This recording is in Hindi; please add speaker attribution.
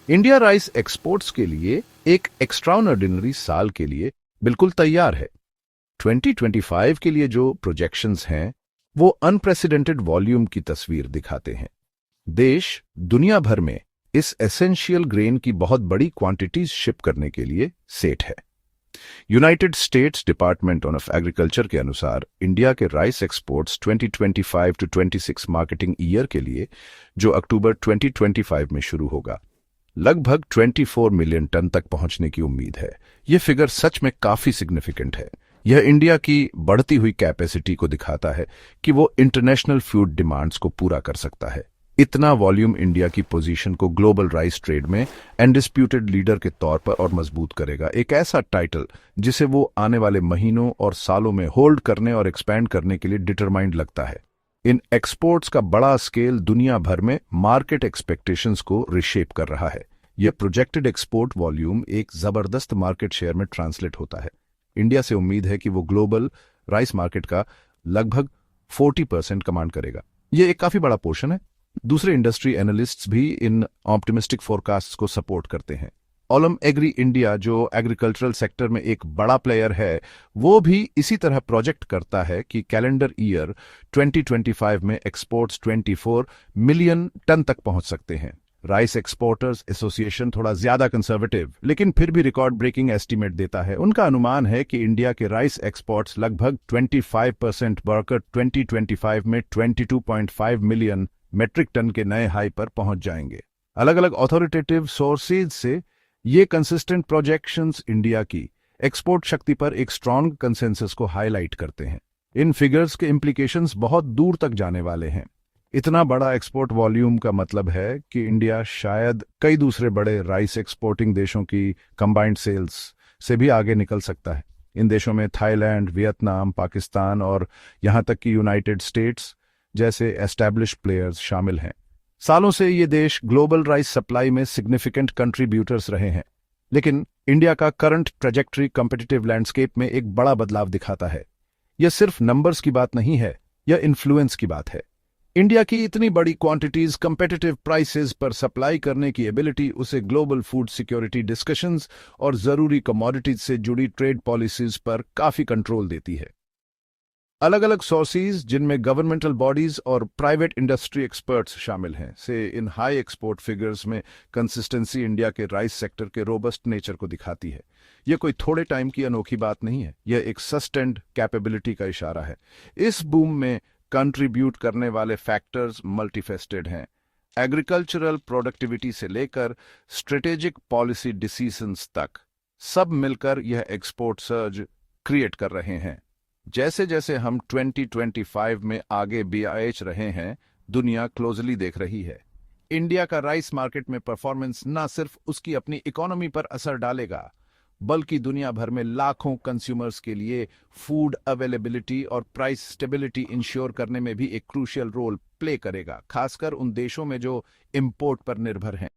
Speaker 1: इंडिया राइस एक्सपोर्ट्स के लिए एक एक्स्ट्राऑर्डिनरी साल के लिए बिल्कुल तैयार है। 2025 के लिए जो प्रोजेक्शंस हैं वो अनप्रेसिडेंटेड वॉल्यूम की तस्वीर दिखाते हैं। देश दुनिया भर में इस एसेंशियल ग्रेन की बहुत बड़ी क्वांटिटीज शिप करने के लिए सेट है। United States Department of Agriculture के अनुसार इंडिया के rice exports 2025 to 26 marketing year के लिए, जो अक्टूबर 2025 में शुरू होगा, लगभग 24 मिलियन टन तक पहुंचने की उम्मीद है। यह फिगर सच में काफी सिग्निफिकेंट है। यह इंडिया की बढ़ती हुई कैपेसिटी को दिखाता है कि वो इंटरनेशनल फूड डिमांड्स को पूरा कर सकता है। इतना वॉल्यूम इंडिया की पोजीशन को ग्लोबल राइस ट्रेड में अनडिस्प्यूटेड लीडर के तौर पर और मजबूत करेगा, एक ऐसा टाइटल जिसे वो आने वाले महीनों और सालों में होल्ड करने और एक्सपैंड करने के लिए डिटरमाइंड लगता है। इन एक्सपोर्ट्स का बड़ा स्केल दुनिया भर में मार्केट एक्सपेक्टेशंस को रिशेप कर रहा है। यह प्रोजेक्टेड एक्सपोर्ट वॉल्यूम एक जबरदस्त मार्केट शेयर में ट्रांसलेट होता है। इंडिया से उम्मीद है कि वो ग्लोबल राइस मार्केट का लगभग 40% कमांड करेगा। यह एक काफी बड़ा पोर्शन है। दूसरे इंडस्ट्री एनालिस्ट्स भी इन ऑप्टिमिस्टिक फोरकास्ट्स को सपोर्ट करते हैं। ओलम एग्री इंडिया, जो एग्रीकल्चरल सेक्टर में एक बड़ा प्लेयर है, वो भी इसी तरह प्रोजेक्ट करता है कि कैलेंडर ईयर 2025 में एक्सपोर्ट्स 24 मिलियन टन तक पहुंच सकते हैं। राइस एक्सपोर्टर्स एसोसिएशन थोड़ा ज्यादा कंजर्वेटिव लेकिन फिर भी रिकॉर्ड ब्रेकिंग एस्टीमेट देता है। उनका अनुमान है कि इंडिया के राइस एक्सपोर्ट्स लगभग 25% बढ़कर 2025 में 22.5 मिलियन मेट्रिक टन के नए हाई पर पहुंच जाएंगे। अलग अलग ऑथोरिटेटिव सोर्सेज से ये कंसिस्टेंट प्रोजेक्शंस इंडिया की एक्सपोर्ट शक्ति पर एक स्ट्रांग कंसेंसस को हाईलाइट करते हैं। इन फिगर्स के इम्प्लीकेशंस बहुत दूर तक जाने वाले हैं। इतना बड़ा एक्सपोर्ट वॉल्यूम का मतलब है कि इंडिया शायद कई दूसरे बड़े राइस एक्सपोर्टिंग देशों की कंबाइंड सेल्स से भी आगे निकल सकता है। इन देशों में थाईलैंड, वियतनाम, पाकिस्तान और यहां तक कि यूनाइटेड स्टेट्स जैसे एस्टैब्लिश्ड प्लेयर्स शामिल हैं। सालों से ये देश ग्लोबल राइस सप्लाई में सिग्निफिकेंट कंट्रीब्यूटर्स रहे हैं, लेकिन इंडिया का करंट ट्रेजेक्टरी कॉम्पिटिटिव लैंडस्केप में एक बड़ा बदलाव दिखाता है। यह सिर्फ नंबर्स की बात नहीं है, यह इन्फ्लुएंस की बात है। इंडिया की इतनी बड़ी क्वांटिटीज कंपेटिटिव प्राइसेस पर सप्लाई करने की एबिलिटी उसे ग्लोबल फूड सिक्योरिटी डिस्कशंस और जरूरी कमोडिटीज से जुड़ी ट्रेड पॉलिसीज पर काफी कंट्रोल देती है। अलग अलग सोर्सेज, जिनमें गवर्नमेंटल बॉडीज और प्राइवेट इंडस्ट्री एक्सपर्ट्स शामिल हैं, से इन हाई एक्सपोर्ट फिगर्स में कंसिस्टेंसी इंडिया के राइस सेक्टर के रोबस्ट नेचर को दिखाती है। यह कोई थोड़े टाइम की अनोखी बात नहीं है, यह एक सस्टेन्ड कैपेबिलिटी का इशारा है। इस बूम में कंट्रीब्यूट करने वाले फैक्टर्स मल्टीफेस्टेड हैं। एग्रीकल्चरल प्रोडक्टिविटी से लेकर स्ट्रेटेजिक पॉलिसी डिसीजंस तक सब मिलकर यह एक्सपोर्ट सर्ज क्रिएट कर रहे हैं। जैसे जैसे हम 2025 में आगे बढ़ रहे हैं, दुनिया क्लोजली देख रही है। इंडिया का राइस मार्केट में परफॉर्मेंस न सिर्फ उसकी अपनी इकोनॉमी पर असर डालेगा, बल्कि दुनिया भर में लाखों कंज्यूमर्स के लिए फूड अवेलेबिलिटी और प्राइस स्टेबिलिटी इंश्योर करने में भी एक क्रूशियल रोल प्ले करेगा, खासकर उन देशों में जो इंपोर्ट पर निर्भर हैं।